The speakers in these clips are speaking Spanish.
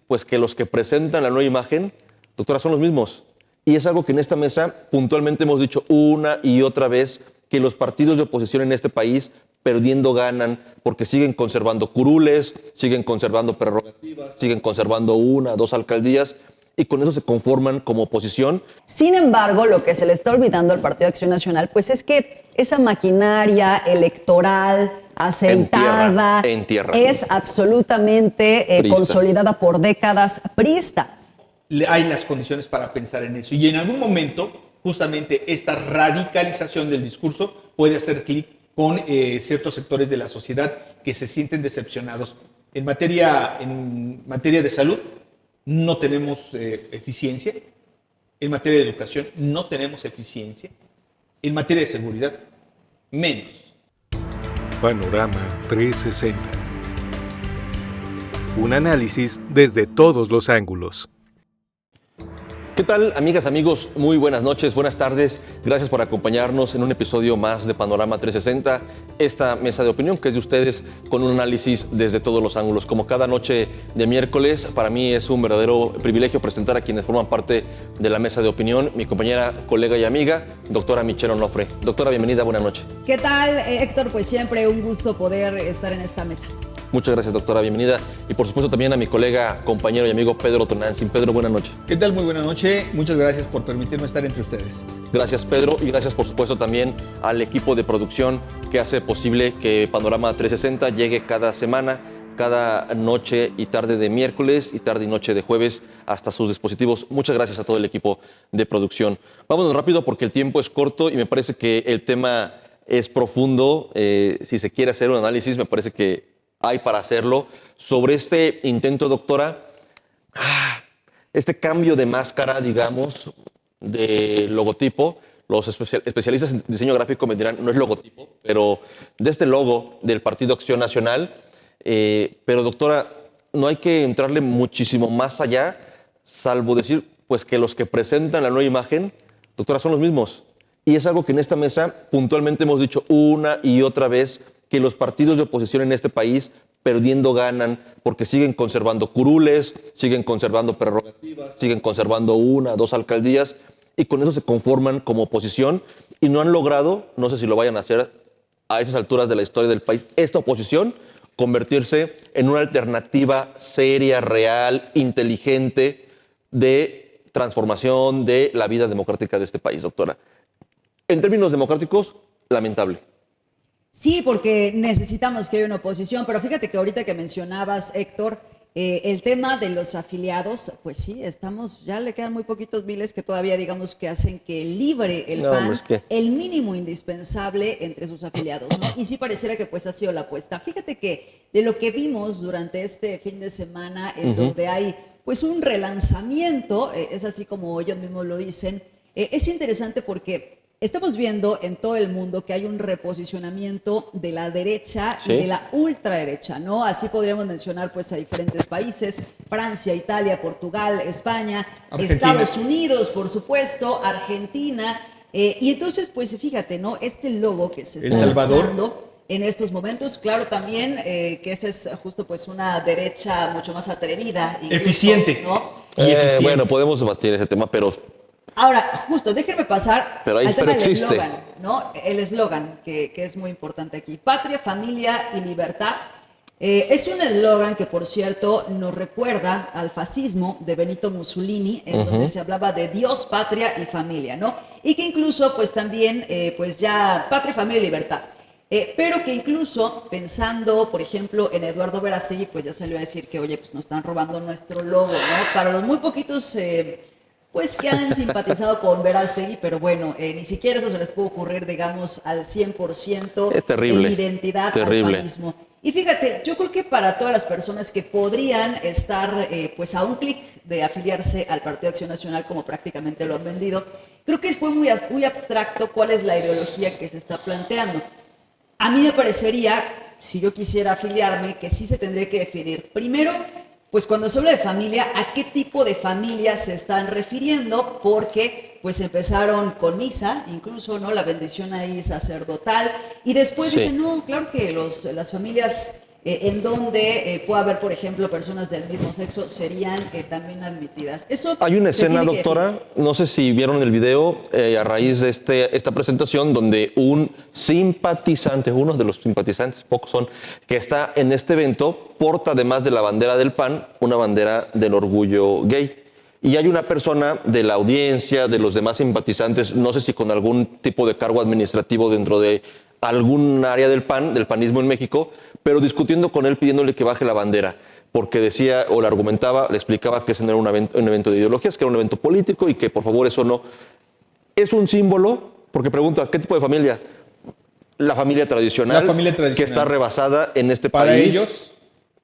pues que los que presentan la nueva imagen, doctora, son los mismos. Y es algo que en esta mesa puntualmente hemos dicho una y otra vez, que los partidos de oposición en este país perdiendo ganan porque siguen conservando curules, siguen conservando prerrogativas, siguen conservando 1, 2 alcaldías y con eso se conforman como oposición. Sin embargo, lo que se le está olvidando al Partido Acción Nacional pues es que esa maquinaria electoral asentada en tierra. Es absolutamente consolidada por décadas priista. Hay las condiciones para pensar en eso. Y en algún momento, justamente esta radicalización del discurso puede hacer clic con ciertos sectores de la sociedad que se sienten decepcionados. En materia de salud, no tenemos eficiencia. En materia de educación, no tenemos eficiencia. En materia de seguridad, menos. Panorama 360. Un análisis desde todos los ángulos. ¿Qué tal, amigas, amigos? Muy buenas noches, buenas tardes. Gracias por acompañarnos en un episodio más de Panorama 360, esta mesa de opinión que es de ustedes con un análisis desde todos los ángulos. Como cada noche de miércoles, para mí es un verdadero privilegio presentar a quienes forman parte de la mesa de opinión, mi compañera, colega y amiga, doctora Michelle Onofre. Doctora, bienvenida, buenas noches. ¿Qué tal, Héctor? Pues siempre un gusto poder estar en esta mesa. Muchas gracias, doctora, bienvenida. Y por supuesto también a mi colega, compañero y amigo Pedro Tonantzin. Pedro, buenas noches. ¿Qué tal? Muy buena noche. Muchas gracias por permitirme estar entre ustedes. Gracias, Pedro, y gracias por supuesto también al equipo de producción que hace posible que Panorama 360 llegue cada semana, cada noche y tarde de miércoles y tarde y noche de jueves hasta sus dispositivos. Muchas gracias a todo el equipo de producción. Vámonos rápido porque el tiempo es corto y me parece que el tema es profundo. Si se quiere hacer un análisis, me parece que hay para hacerlo sobre este intento, doctora, este cambio de máscara, digamos, de logotipo. Los especialistas en diseño gráfico me dirán, no es logotipo, pero de este logo del Partido Acción Nacional. Pero, doctora, no hay que entrarle muchísimo más allá, salvo decir pues que los que presentan la nueva imagen, doctora, son los mismos. Y es algo que en esta mesa puntualmente hemos dicho una y otra vez, que los partidos de oposición en este país perdiendo ganan porque siguen conservando curules, siguen conservando prerrogativas, siguen conservando 1, 2 alcaldías y con eso se conforman como oposición y no han logrado, no sé si lo vayan a hacer a esas alturas de la historia del país, esta oposición convertirse en una alternativa seria, real, inteligente de transformación de la vida democrática de este país, doctora. En términos democráticos, lamentable. Sí, porque necesitamos que haya una oposición, pero fíjate que ahorita que mencionabas, Héctor, el tema de los afiliados, pues sí, ya le quedan muy poquitos miles que todavía digamos que hacen que libre el PAN el mínimo indispensable entre sus afiliados, ¿no? Y sí pareciera que pues ha sido la apuesta. Fíjate que de lo que vimos durante este fin de semana, en donde hay pues un relanzamiento, es así como ellos mismos lo dicen, es interesante porque estamos viendo en todo el mundo que hay un reposicionamiento de la derecha y de la ultraderecha, ¿no? Así podríamos mencionar pues a diferentes países, Francia, Italia, Portugal, España, Argentina. Estados Unidos, por supuesto, Argentina. Y entonces, pues fíjate, ¿no? Este logo que se está lanzando en estos momentos, claro también que esa es justo pues una derecha mucho más atrevida. Incluso, eficiente. ¿no? Bueno, podemos debatir ese tema, pero... Ahora, justo, déjenme pasar al tema del existe. eslogan, ¿no? El eslogan, que es muy importante aquí. Patria, familia y libertad. Es un eslogan que, por cierto, nos recuerda al fascismo de Benito Mussolini, en donde se hablaba de Dios, patria y familia, ¿no? Y que incluso, pues también, pues ya, patria, familia y libertad. Pero que incluso, pensando, por ejemplo, en Eduardo Verástegui, pues ya salió a decir que, oye, pues nos están robando nuestro logo, ¿no? Para los muy poquitos... pues que han simpatizado con Verástegui, pero bueno, ni siquiera eso se les puede ocurrir, digamos, al 100% es terrible, en identidad al panismo. Y fíjate, yo creo que para todas las personas que podrían estar pues a un clic de afiliarse al Partido Acción Nacional, como prácticamente lo han vendido, creo que fue muy abstracto cuál es la ideología que se está planteando. A mí me parecería, si yo quisiera afiliarme, que sí se tendría que definir primero, pues cuando se habla de familia, ¿a qué tipo de familia se están refiriendo? Porque pues empezaron con misa, incluso, ¿no? La bendición ahí sacerdotal, y después dicen, no, claro que las familias en donde pueda haber, por ejemplo, personas del mismo sexo, serían también admitidas. Eso Hay una se escena, tiene que doctora, no sé si vieron el video, a raíz de esta presentación, donde un simpatizante, uno de los simpatizantes, pocos son, que está en este evento, porta además de la bandera del PAN, una bandera del orgullo gay. Y hay una persona de la audiencia, de los demás simpatizantes, no sé si con algún tipo de cargo administrativo dentro de algún área del PAN, del panismo en México, pero discutiendo con él, pidiéndole que baje la bandera, porque decía o le argumentaba, le explicaba que ese no era un evento de ideologías, que era un evento político y que por favor eso no. Es un símbolo, porque pregunta, ¿qué tipo de familia? La familia tradicional, que está rebasada en este Para país. ellos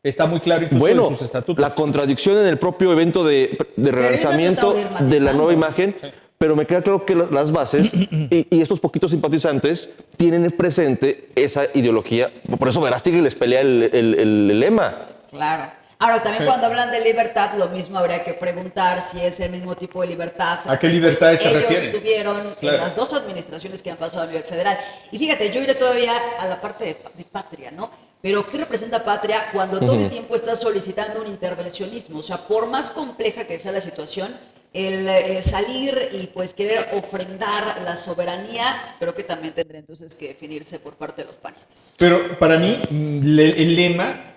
está muy claro incluso en sus estatutos. La contradicción en el propio evento de relanzamiento de la nueva imagen, pero me queda claro que las bases y estos poquitos simpatizantes tienen presente esa ideología. Por eso Verástegui les pelea el lema. Claro. Ahora, también cuando hablan de libertad, lo mismo habría que preguntar si es el mismo tipo de libertad. ¿A qué libertades se refiere? Ellos tuvieron en las dos administraciones que han pasado a nivel federal. Y fíjate, yo iré todavía a la parte de patria, ¿no? Pero ¿qué representa patria cuando todo el tiempo estás solicitando un intervencionismo? O sea, por más compleja que sea la situación, el salir y pues querer ofrendar la soberanía, creo que también tendría entonces que definirse por parte de los panistas. Pero para mí, el lema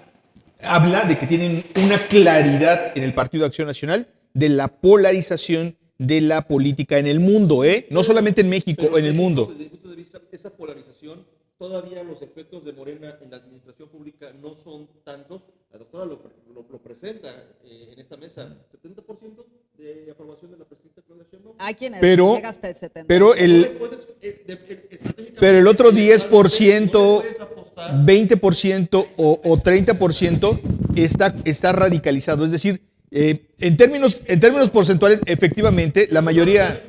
habla de que tienen una claridad en el Partido de Acción Nacional de la polarización de la política en el mundo, no solamente en México, en el mundo. Desde mi punto de vista, esa polarización, todavía los efectos de Morena en la administración pública no son tantos. La doctora lo presenta en esta mesa. 70% de aprobación de la presidenta Claudia Sheinbaum. Hay quienes Pero- llega hasta el 70%. Pero el otro 10%, 20% o 30% está radicalizado. Es decir, en términos porcentuales, efectivamente, la mayoría...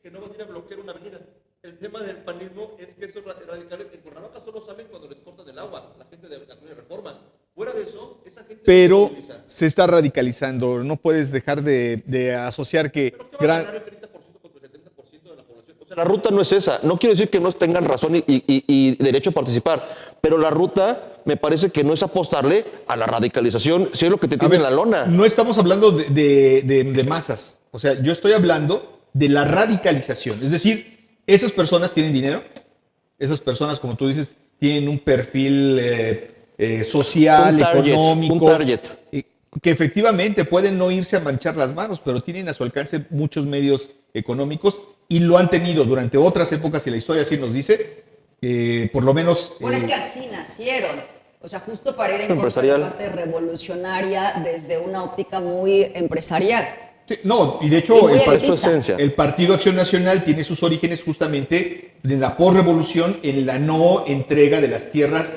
Que no van a ir a bloquear una avenida. El tema del panismo es que esos radicales en Cuernavaca solo salen cuando les cortan el agua, la gente de la Colonia Reforma. Fuera de eso, esa gente Pero no se moviliza. se está radicalizando. No puedes dejar de asociar que... ¿Pero qué va a ganar el 30% contra el 70% de la población? O sea, la ruta no es esa. No quiero decir que no tengan razón y derecho a participar, pero la ruta me parece que no es apostarle a la radicalización, si es lo que te tiene en la lona. No estamos hablando de masas. O sea, yo estoy hablando de la radicalización. Es decir, esas personas tienen dinero. Esas personas, como tú dices, tienen un perfil social, Un target, económico. un target. Que efectivamente pueden no irse a manchar las manos, pero tienen a su alcance muchos medios económicos y lo han tenido durante otras épocas, y la historia así nos dice, por lo menos... Bueno, es que así nacieron. O sea, justo para ir en contra de Empresarial. la parte revolucionaria desde una óptica muy empresarial. Sí, no, y de Y hecho muy el, elitista. su esencia. el Partido Acción Nacional tiene sus orígenes justamente en la posrevolución, en la no entrega de las tierras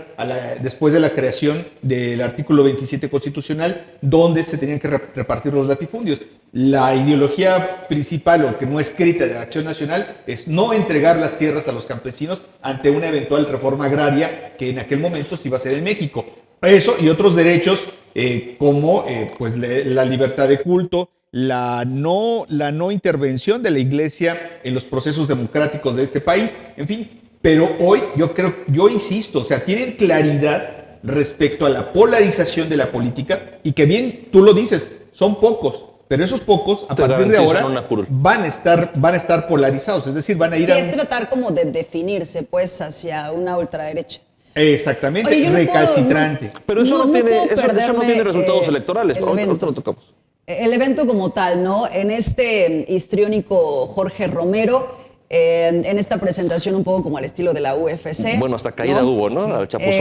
después de la creación del artículo 27 constitucional, donde se tenían que repartir los latifundios. La ideología principal, o que no escrita, de la Acción Nacional es no entregar las tierras a los campesinos ante una eventual reforma agraria que en aquel momento se iba a hacer en México. Eso y otros derechos como pues la libertad de culto, la no intervención de la Iglesia en los procesos democráticos de este país, en fin. Pero hoy yo insisto, o sea, tienen claridad respecto a la polarización de la política, y que bien tú lo dices, son pocos, pero esos pocos a Te partir de garantizan ahora una curul. van a estar polarizados, es decir, van a ir Sí, a es tratar como de definirse, pues, hacia una ultraderecha. exactamente Oye, yo no recalcitrante. Pero eso no tiene puedo perderme, resultados electorales. el Ahorita evento. lo tocamos. El evento como tal, ¿no? En este histriónico Jorge Romero, en esta presentación un poco como al estilo de la UFC. Bueno, hasta caída hubo, ¿no? Al chapuzón.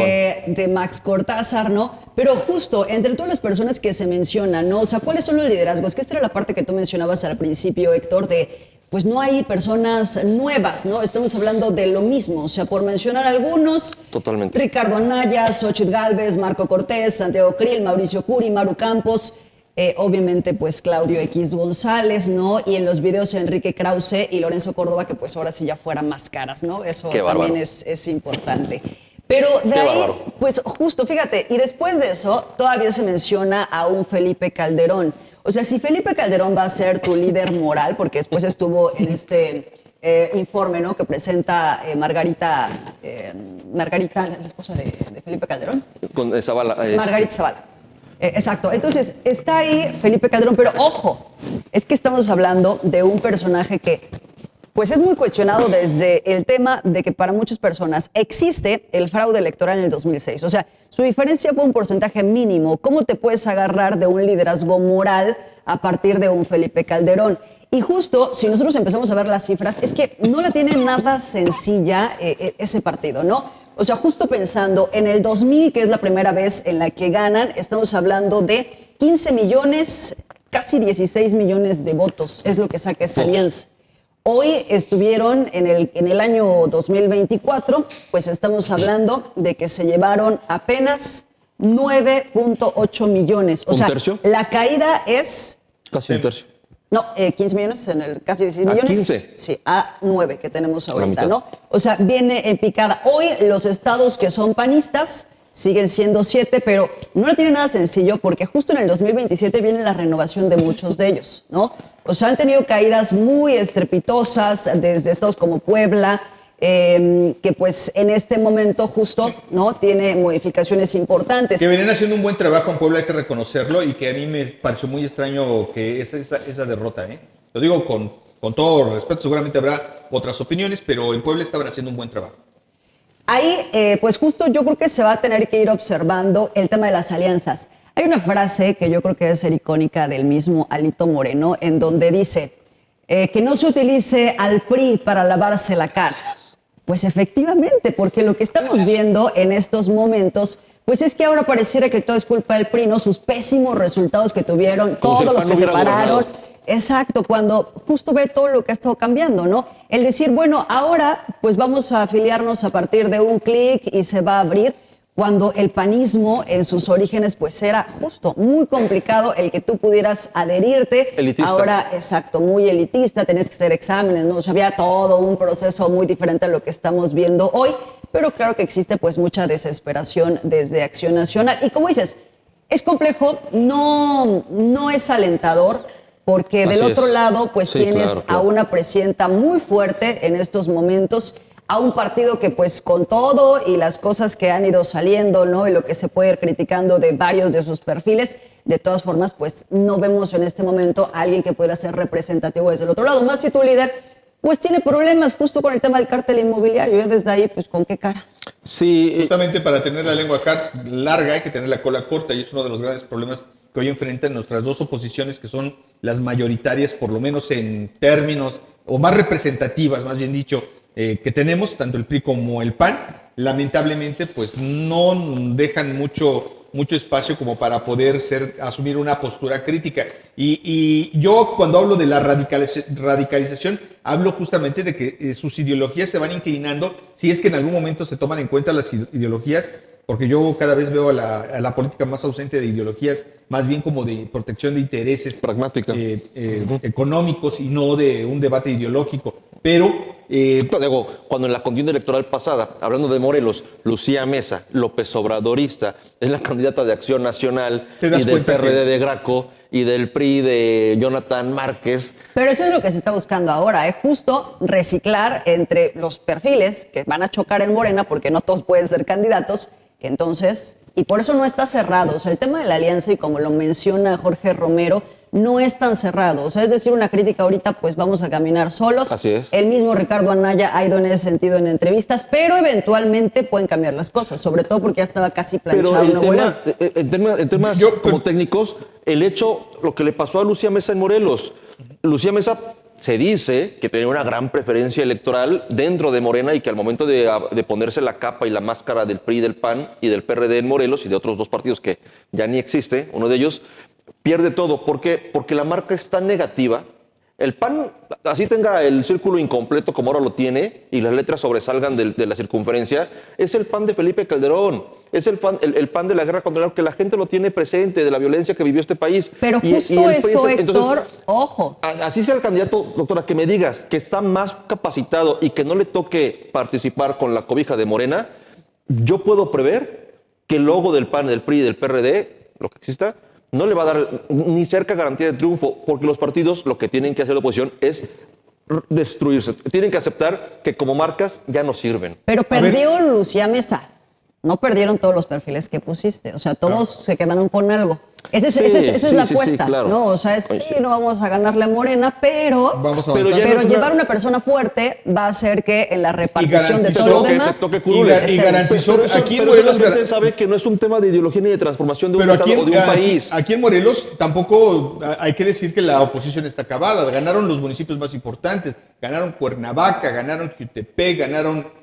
De Max Cortázar, ¿no? Pero justo, entre todas las personas que se mencionan, ¿no? O sea, ¿cuáles son los liderazgos? Que esta era la parte que tú mencionabas al principio, Héctor, de pues no hay personas nuevas, ¿no? Estamos hablando de lo mismo. O sea, por mencionar algunos, Totalmente. Ricardo Anaya, Xóchitl Gálvez, Marco Cortés, Santiago Krill, Mauricio Curi, Maru Campos, obviamente pues Claudio X González, ¿no? Y en los videos Enrique Krause y Lorenzo Córdoba, que pues ahora sí ya fueran más caras, ¿no? Eso Qué también bárbaro. es importante. Pero de Qué ahí, bárbaro. pues justo, fíjate, y después de eso todavía se menciona a un Felipe Calderón. O sea, si Felipe Calderón va a ser tu líder moral, porque después estuvo en este informe, ¿no?, que presenta Margarita, la esposa de Felipe Calderón. Con Zavala. Margarita Zavala. Exacto. Entonces, está ahí Felipe Calderón, pero ojo, es que estamos hablando de un personaje que pues es muy cuestionado desde el tema de que para muchas personas existe el fraude electoral en el 2006. O sea, su diferencia fue un porcentaje mínimo. ¿Cómo te puedes agarrar de un liderazgo moral a partir de un Felipe Calderón? Y justo, si nosotros empezamos a ver las cifras, es que no la tiene nada sencilla ese partido, ¿no? O sea, justo pensando en el 2000, que es la primera vez en la que ganan, estamos hablando de 15 millones, casi 16 millones de votos, es lo que saca esa alianza. Hoy estuvieron en el año 2024, pues estamos hablando de que se llevaron apenas 9.8 millones. O sea, ¿un tercio? La caída es... Casi un tercio. No, 15 millones en el casi 16 millones. 15. Sí, a 9 que tenemos ahorita, mitad. ¿no? O sea, viene en picada. Hoy los estados que son panistas siguen siendo 7, pero no la tiene nada sencillo porque justo en el 2027 viene la renovación de muchos de ellos, ¿no? O sea, han tenido caídas muy estrepitosas desde estados como Puebla, que pues en este momento justo, ¿no?, tiene modificaciones importantes. Que venían haciendo un buen trabajo en Puebla, hay que reconocerlo, y que a mí me pareció muy extraño que esa derrota, ¿eh? Lo digo con todo respeto, seguramente habrá otras opiniones, pero en Puebla estaban haciendo un buen trabajo. Ahí, pues justo yo creo que se va a tener que ir observando el tema de las alianzas. Hay una frase que yo creo que debe ser icónica del mismo Alito Moreno, en donde dice que no se utilice al PRI para lavarse la cara. Pues efectivamente, porque lo que estamos viendo en estos momentos, pues es que ahora pareciera que todo es culpa del PRI, ¿no? Sus pésimos resultados que tuvieron, Como si el todos los PAN que no se hubiera pararon. gobernado. Exacto, cuando justo ve todo lo que ha estado cambiando, ¿no? El decir, bueno, ahora pues vamos a afiliarnos a partir de un clic y se va a abrir, cuando el panismo en sus orígenes pues era justo muy complicado el que tú pudieras adherirte. Elitista. Ahora, exacto, muy elitista, tenías que hacer exámenes, ¿no? O sea, había todo un proceso muy diferente a lo que estamos viendo hoy, pero claro que existe pues mucha desesperación desde Acción Nacional. Y como dices, es complejo, no es alentador, porque del Así otro es. lado pues Sí, tienes claro, claro. a una presidenta muy fuerte en estos momentos, a un partido que pues con todo y las cosas que han ido saliendo, ¿no?, y lo que se puede ir criticando de varios de sus perfiles, de todas formas pues no vemos en este momento a alguien que pudiera ser representativo desde el otro lado, más si tu líder pues tiene problemas justo con el tema del cártel inmobiliario, y desde ahí pues con qué cara. Sí, Justamente para tener la lengua larga hay que tener la cola corta, y es uno de los grandes problemas que hoy enfrentan nuestras dos oposiciones, que son las mayoritarias, por lo menos en términos, o más representativas, más bien dicho, que tenemos, tanto el PRI como el PAN. Lamentablemente, pues no dejan mucho espacio como para poder asumir una postura crítica. Y yo, cuando hablo de la radicalización, hablo justamente de que sus ideologías se van inclinando, si es que en algún momento se toman en cuenta las ideologías, porque yo cada vez veo a la política más ausente de ideologías, más bien como de protección de intereses Pragmática. económicos, y no de un debate ideológico. Pero Digo, cuando en la contienda electoral pasada, hablando de Morelos, Lucía Mesa, López Obradorista, es la candidata de Acción Nacional, Te das y del cuenta PRD que- de Graco, y del PRI de Jonathan Márquez. Pero eso es lo que se está buscando ahora, es justo reciclar entre los perfiles que van a chocar en Morena, porque no todos pueden ser candidatos, que entonces, y por eso no está cerrado. O sea, el tema de la alianza, y como lo menciona Jorge Romero, no es tan cerrado. O sea, es decir, una crítica ahorita, pues vamos a caminar solos. Así es. El mismo Ricardo Anaya ha ido en ese sentido en entrevistas, pero eventualmente pueden cambiar las cosas, sobre todo porque ya estaba casi Pero planchado Nuevo León. en temas como técnicos, el hecho, lo que le pasó a Lucía Mesa en Morelos. Lucía Mesa se dice que tenía una gran preferencia electoral dentro de Morena, y que al momento de ponerse la capa y la máscara del PRI, del PAN y del PRD en Morelos, y de otros dos partidos que ya ni existe, uno de ellos, pierde todo. ¿Por qué? Porque la marca es tan negativa. El PAN, así tenga el círculo incompleto como ahora lo tiene, y las letras sobresalgan de la circunferencia, es el PAN de Felipe Calderón, es el PAN de la guerra contra el narco, que la gente lo tiene presente, de la violencia que vivió este país. Pero Y justo el PRI eso, es entonces, Héctor, ojo. así sea el candidato, doctora, que me digas que está más capacitado y que no le toque participar con la cobija de Morena, yo puedo prever que el logo del PAN, del PRI y del PRD, lo que exista, no le va a dar ni cerca garantía de triunfo, porque los partidos lo que tienen que hacer la oposición es destruirse. Tienen que aceptar que como marcas ya no sirven. Pero perdió Lucía Mesa. No perdieron todos los perfiles que pusiste. O sea, todos se quedaron con algo. Esa es la apuesta, claro. ¿no? O sea, no vamos a ganarle a Morena, pero, Vamos a Pero avanzar. ya no es llevar una persona fuerte va a hacer que en la repartición de todo garantizó lo que demás... toque curules. y garantizó Pero eso- aquí en pero eso Morelos. la gente sabe que no es un tema de ideología ni de transformación de un Pero estado o de un país. aquí en Morelos tampoco hay que decir que la oposición está acabada. Ganaron los municipios más importantes. Ganaron Cuernavaca, ganaron Jutepec, ganaron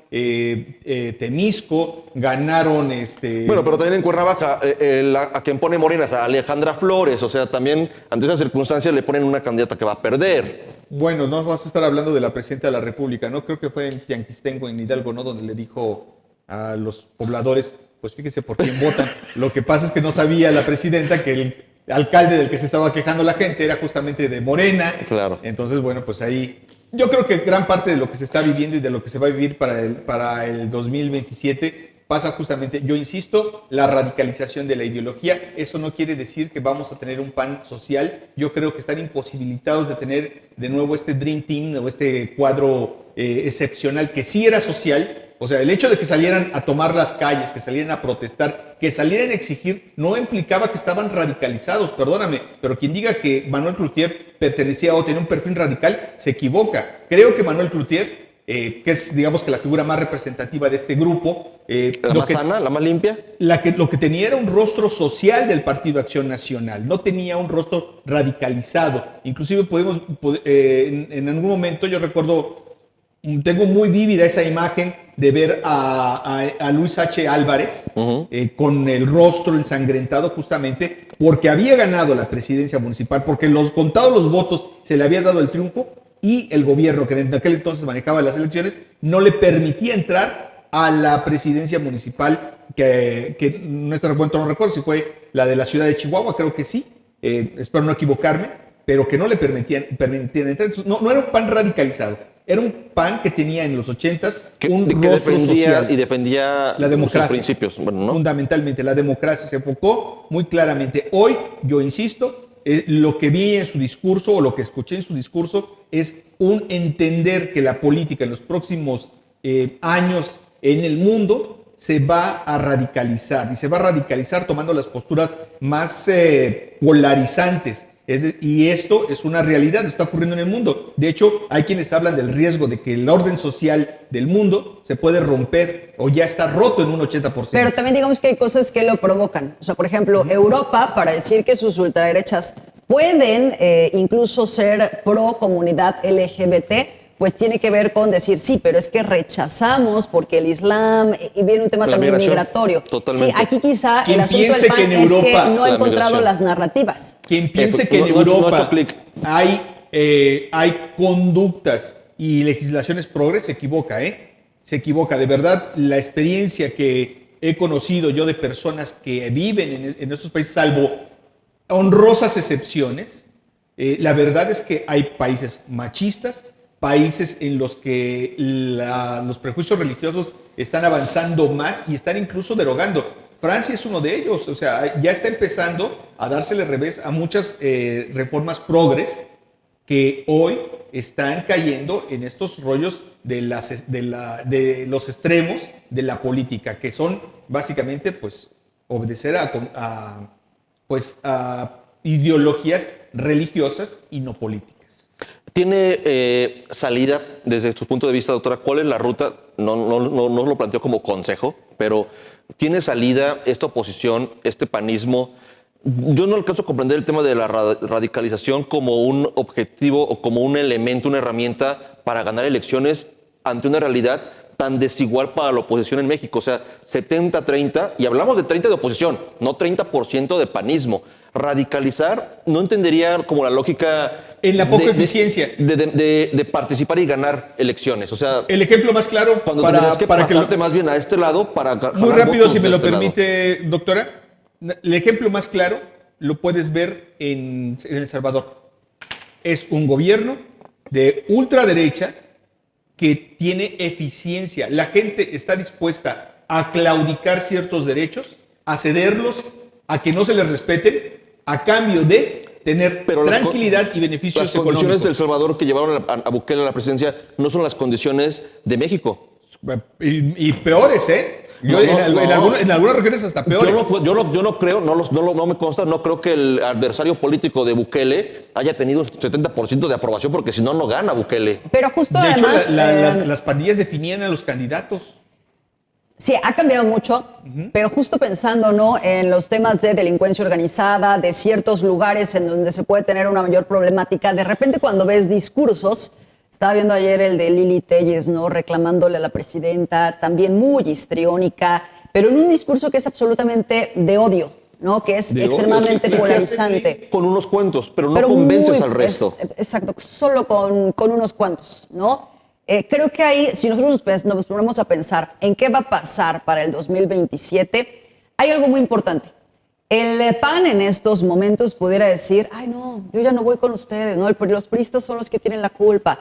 Temisco, ganaron Bueno, pero también en Cuernavaca, a quien pone Morena es a Alejandra Flores. O sea, también ante esas circunstancias le ponen una candidata que va a perder. Bueno, no vas a estar hablando de la presidenta de la República, ¿no? Creo que fue en Tianquistengo, en Hidalgo, ¿no? Donde le dijo a los pobladores, pues fíjese por quién votan. Lo que pasa es que no sabía la presidenta que el alcalde del que se estaba quejando la gente era justamente de Morena. Claro. Entonces, bueno, pues ahí yo creo que gran parte de lo que se está viviendo y de lo que se va a vivir para el 2027 pasa justamente, yo insisto, la radicalización de la ideología. Eso no quiere decir que vamos a tener un PAN social. Yo creo que están imposibilitados de tener de nuevo este Dream Team o este cuadro excepcional que sí era social. O sea, el hecho de que salieran a tomar las calles, que salieran a protestar, que salieran a exigir, no implicaba que estaban radicalizados, perdóname, pero quien diga que Manuel Cloutier pertenecía o tenía un perfil radical, se equivoca. Creo que Manuel Cloutier, que es, digamos, que la figura más representativa de este grupo, La más sana, la más limpia. lo que tenía era un rostro social del Partido Acción Nacional, no tenía un rostro radicalizado. Inclusive en algún momento, yo recuerdo, tengo muy vívida esa imagen de ver a Luis H. Álvarez con el rostro ensangrentado justamente porque había ganado la presidencia municipal, porque contados los votos se le había dado el triunfo y el gobierno que en aquel entonces manejaba las elecciones no le permitía entrar a la presidencia municipal que nuestro cuento no recuerdo si fue la de la ciudad de Chihuahua, creo que sí, espero no equivocarme, pero que no le permitían entrar. Entonces, no era un PAN radicalizado. Era un PAN que tenía en los 80s un rostro social. Y defendía La democracia. sus principios. Bueno, ¿no? Fundamentalmente, la democracia se enfocó muy claramente. Hoy, yo insisto, lo que vi en su discurso o lo que escuché en su discurso es un entender que la política en los próximos años en el mundo se va a radicalizar y se va a radicalizar tomando las posturas más polarizantes. Y esto es una realidad, está ocurriendo en el mundo. De hecho, hay quienes hablan del riesgo de que el orden social del mundo se puede romper o ya está roto en un 80%. Pero también digamos que hay cosas que lo provocan. O sea, por ejemplo, Europa, para decir que sus ultraderechas pueden incluso ser pro comunidad LGBT, pues tiene que ver con decir, sí, pero es que rechazamos porque el Islam, y viene un tema La también migración, migratorio. totalmente. Sí, aquí quizá Quien el asunto piense del PAN que en es Europa que no ha la encontrado migración. las narrativas. Quien piense que en no ha Europa hecho clic. hay conductas y legislaciones progres, se equivoca, Se equivoca. De verdad, la experiencia que he conocido yo de personas que viven en estos países, salvo honrosas excepciones, la verdad es que hay países machistas, países en los que los prejuicios religiosos están avanzando más y están incluso derogando. Francia es uno de ellos, o sea, ya está empezando a dársele revés a muchas reformas progres que hoy están cayendo en estos rollos de los extremos de la política, que son básicamente pues obedecer a ideologías religiosas y no políticas. ¿Tiene salida desde su punto de vista, doctora? ¿Cuál es la ruta? No lo planteo como consejo, pero ¿tiene salida esta oposición, este panismo? Yo no alcanzo a comprender el tema de la radicalización como un objetivo o como un elemento, una herramienta para ganar elecciones ante una realidad tan desigual para la oposición en México. O sea, 70-30, y hablamos de 30 de oposición, no 30% de panismo. Radicalizar no entendería como la lógica... En la poca eficiencia. De participar y ganar elecciones. O sea, el ejemplo más claro cuando tendrías que pasarte más bien a este lado para muy rápido, si me lo este permite, doctora. El ejemplo más claro lo puedes ver en El Salvador. Es un gobierno de ultraderecha que tiene eficiencia. La gente está dispuesta a claudicar ciertos derechos, a cederlos, a que no se les respeten, a cambio de tener Pero tranquilidad y beneficios las condiciones económicos. de El Salvador que llevaron a Bukele a la presidencia no son las condiciones de México. Y peores, ¿eh? No, En algunas regiones hasta peores. Yo no creo, no me consta, no creo que el adversario político de Bukele haya tenido un 70% de aprobación, porque si no, no gana Bukele. Pero justo De hecho, además... las pandillas definían a los candidatos. Sí, ha cambiado mucho, pero justo pensando, ¿no?, en los temas de delincuencia organizada, de ciertos lugares en donde se puede tener una mayor problemática, de repente cuando ves discursos, estaba viendo ayer el de Lili Telles, ¿no?, reclamándole a la presidenta, también muy histriónica, pero en un discurso que es absolutamente de odio, ¿no?, que es extremadamente polarizante. Con unos cuentos, pero no convences al resto. Exacto, solo con unos cuantos, ¿no? Creo que ahí, si nosotros nos ponemos a pensar en qué va a pasar para el 2027, hay algo muy importante. El PAN en estos momentos pudiera decir, ay no, yo ya no voy con ustedes, ¿no? Los priistas son los que tienen la culpa.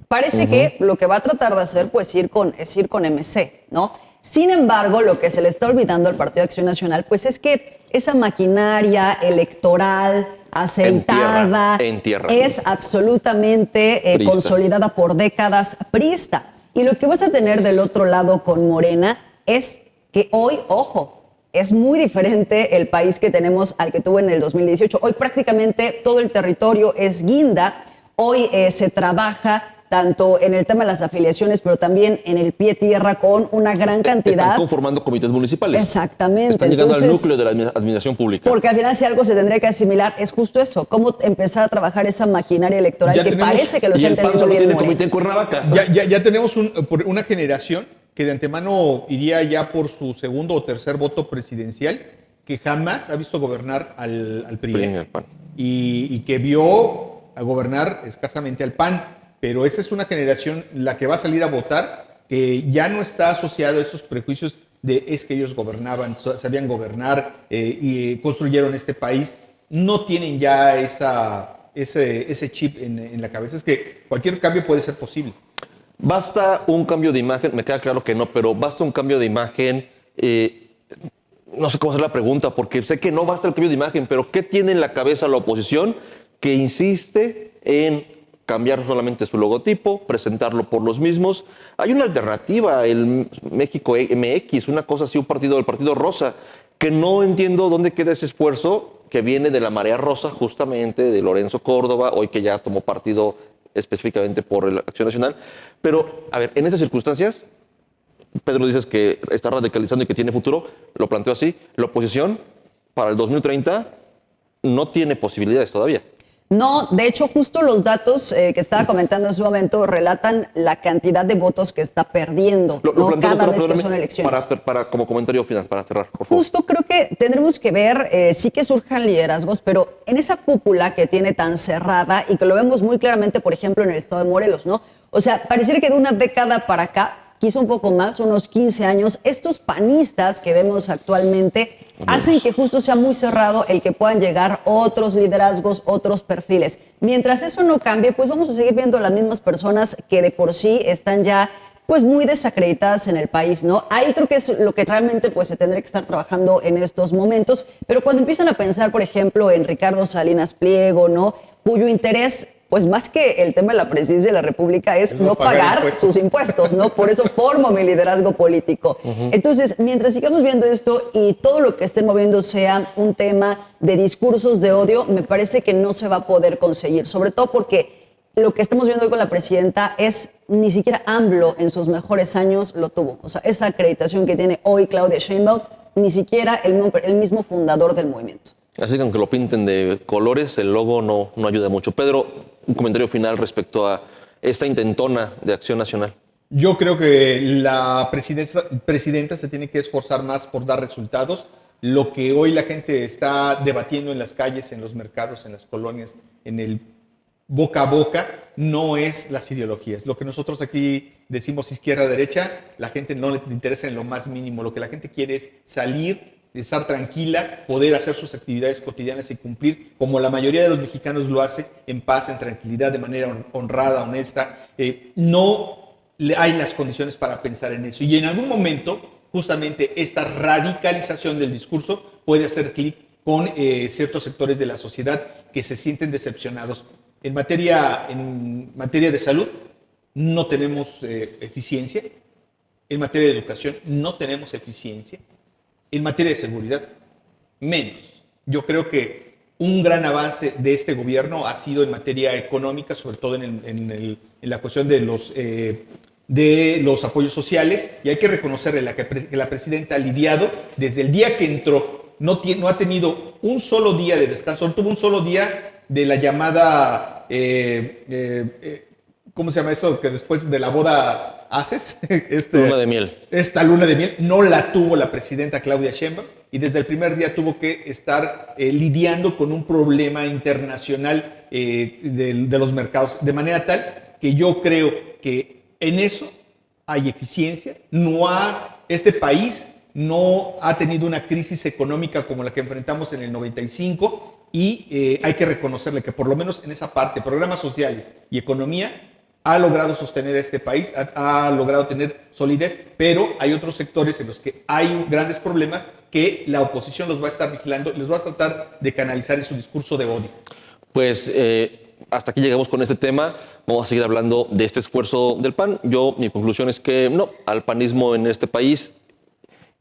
Parece que lo que va a tratar de hacer pues ir con MC, ¿no? Sin embargo, lo que se le está olvidando al Partido de Acción Nacional pues es que esa maquinaria electoral asentada en tierra. es absolutamente Priista. consolidada por décadas priista. Y lo que vas a tener del otro lado con Morena es que hoy, ojo, es muy diferente el país que tenemos al que tuvo en el 2018. Hoy prácticamente todo el territorio es guinda. Hoy se trabaja tanto en el tema de las afiliaciones, pero también en el pie tierra con una gran cantidad. Están conformando comités municipales. Exactamente. Están llegando al Entonces, núcleo de la administración pública. porque al final si algo se tendría que asimilar es justo eso, cómo empezar a trabajar esa maquinaria electoral Ya que tenemos- parece que lo Y está el PAN entendiendo solo bien tiene Morena. comité en Cuernavaca. Ya tenemos una generación que de antemano iría ya por su segundo o tercer voto presidencial, que jamás ha visto gobernar al PRI. PRI en el PAN. Y que vio a gobernar escasamente al PAN. Pero esta es una generación la que va a salir a votar, que ya no está asociado a estos prejuicios de es que ellos gobernaban, sabían gobernar y construyeron este país. No tienen ya ese chip en la cabeza. Es que cualquier cambio puede ser posible. Basta un cambio de imagen, me queda claro que no, pero basta un cambio de imagen. No sé cómo hacer la pregunta, porque sé que no basta el cambio de imagen, pero ¿qué tiene en la cabeza la oposición que insiste en cambiar solamente su logotipo, presentarlo por los mismos? Hay una alternativa, el México MX, una cosa así, el Partido Rosa, que no entiendo dónde queda ese esfuerzo que viene de la marea rosa, justamente de Lorenzo Córdoba, hoy que ya tomó partido específicamente por la Acción Nacional. Pero, a ver, en esas circunstancias, Pedro dices que está radicalizando y que tiene futuro, lo planteo así, la oposición para el 2030 no tiene posibilidades todavía. No, de hecho, justo los datos que estaba comentando en su momento relatan la cantidad de votos que está perdiendo, Lo ¿no? planteo, Cada doctora, vez que perdóname, son elecciones. para como comentario final, para cerrar, por favor. Justo creo que tendremos que ver, sí que surjan liderazgos, pero en esa cúpula que tiene tan cerrada y que lo vemos muy claramente, por ejemplo, en el estado de Morelos, ¿no? O sea, pareciera que de una década para acá, quizá un poco más, unos 15 años, estos panistas que vemos actualmente hacen que justo sea muy cerrado el que puedan llegar otros liderazgos, otros perfiles. Mientras eso no cambie, pues vamos a seguir viendo las mismas personas que de por sí están ya pues muy desacreditadas en el país, ¿no? Ahí creo que es lo que realmente pues se tendría que estar trabajando en estos momentos, pero cuando empiezan a pensar, por ejemplo, en Ricardo Salinas Pliego, ¿no?, cuyo interés, pues más que el tema de la presidencia de la República es no pagar sus impuestos, ¿no? Por eso formo mi liderazgo político. Entonces, mientras sigamos viendo esto y todo lo que esté moviendo sea un tema de discursos de odio, me parece que no se va a poder conseguir, sobre todo porque lo que estamos viendo hoy con la presidenta es ni siquiera AMLO en sus mejores años lo tuvo. O sea, esa acreditación que tiene hoy Claudia Sheinbaum, ni siquiera el mismo fundador del movimiento. Así que aunque lo pinten de colores, el logo no ayuda mucho. Pedro, un comentario final respecto a esta intentona de Acción Nacional. Yo creo que la presidenta se tiene que esforzar más por dar resultados. Lo que hoy la gente está debatiendo en las calles, en los mercados, en las colonias, en el boca a boca, no es las ideologías. Lo que nosotros aquí decimos izquierda-derecha, la gente no le interesa en lo más mínimo. Lo que la gente quiere es salir, estar tranquila, poder hacer sus actividades cotidianas y cumplir, como la mayoría de los mexicanos lo hace, en paz, en tranquilidad, de manera honrada, honesta. No hay las condiciones para pensar en eso. Y en algún momento, justamente esta radicalización del discurso puede hacer clic con ciertos sectores de la sociedad que se sienten decepcionados. En materia de salud no tenemos eficiencia, en materia de educación no tenemos eficiencia, en materia de seguridad menos. Yo creo que un gran avance de este gobierno ha sido en materia económica, sobre todo en la cuestión de los apoyos sociales, y hay que reconocerle que la presidenta ha lidiado desde el día que entró. No ha tenido un solo día de descanso, no tuvo un solo día de la llamada, ¿cómo se llama esto? Que después de la boda haces. Luna de miel. Esta luna de miel no la tuvo la presidenta Claudia Sheinbaum, y desde el primer día tuvo que estar lidiando con un problema internacional de los mercados, de manera tal que yo creo que en eso hay eficiencia. Este país no ha tenido una crisis económica como la que enfrentamos en el 95, y hay que reconocerle que por lo menos en esa parte, programas sociales y economía, ha logrado sostener a este país, ha logrado tener solidez, pero hay otros sectores en los que hay grandes problemas que la oposición los va a estar vigilando, les va a tratar de canalizar en su discurso de odio. Pues hasta aquí llegamos con este tema. Vamos a seguir hablando de este esfuerzo del PAN. Mi conclusión es que no, al panismo en este país,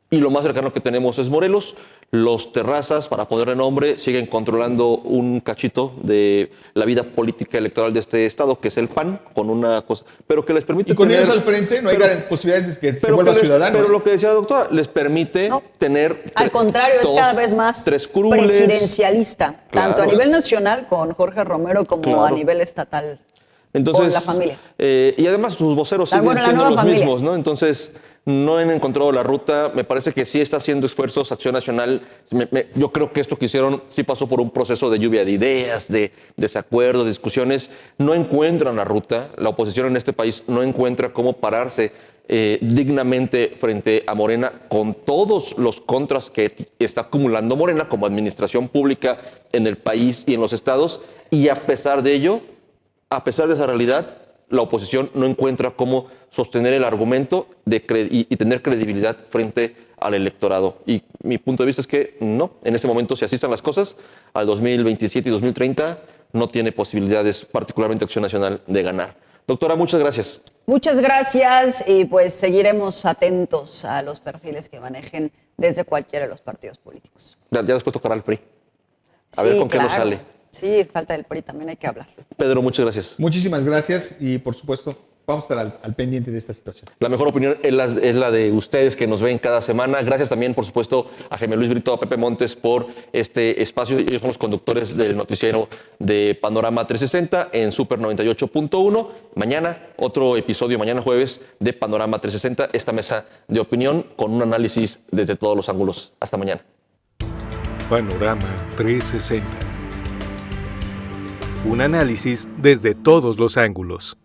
y lo más cercano que tenemos es Morelos. Los terrazas, para ponerle nombre, siguen controlando un cachito de la vida política electoral de este estado, que es el PAN, con una cosa, pero que les permite. Y con ellos al frente no hay posibilidades de que se vuelva ciudadano. Pero lo que decía la doctora, les permite tener. Al contrario, es cada vez más presidencialista, tanto a nivel nacional con Jorge Romero como a nivel estatal. Entonces, con la familia. Y además sus voceros siguen siendo los mismos, ¿no? Entonces, no han encontrado la ruta. Me parece que sí está haciendo esfuerzos Acción Nacional. Yo creo que esto que hicieron sí pasó por un proceso de lluvia de ideas, de desacuerdos, de discusiones. No encuentran la ruta. La oposición en este país no encuentra cómo pararse dignamente frente a Morena, con todos los contras que está acumulando Morena como administración pública en el país y en los estados. Y a pesar de ello, a pesar de esa realidad, la oposición no encuentra cómo sostener el argumento y tener credibilidad frente al electorado. Y mi punto de vista es que no, en este momento, si así están las cosas, al 2027 y 2030 no tiene posibilidades, particularmente Acción Nacional, de ganar. Doctora, muchas gracias. Muchas gracias, y pues seguiremos atentos a los perfiles que manejen desde cualquiera de los partidos políticos. Ya después tocará el PRI. A ver con qué nos sale. Sí, falta del PRI, también hay que hablar. Pedro, muchas gracias. Muchísimas gracias, y por supuesto vamos a estar al pendiente de esta situación. La mejor opinión es la de ustedes que nos ven cada semana. Gracias también, por supuesto, a Jaime Luis Brito, a Pepe Montes por este espacio. Ellos son los conductores del noticiero de Panorama 360 en Super 98.1. Mañana, otro episodio, mañana jueves, de Panorama 360, esta mesa de opinión con un análisis desde todos los ángulos. Hasta mañana. Panorama 360. Un análisis desde todos los ángulos.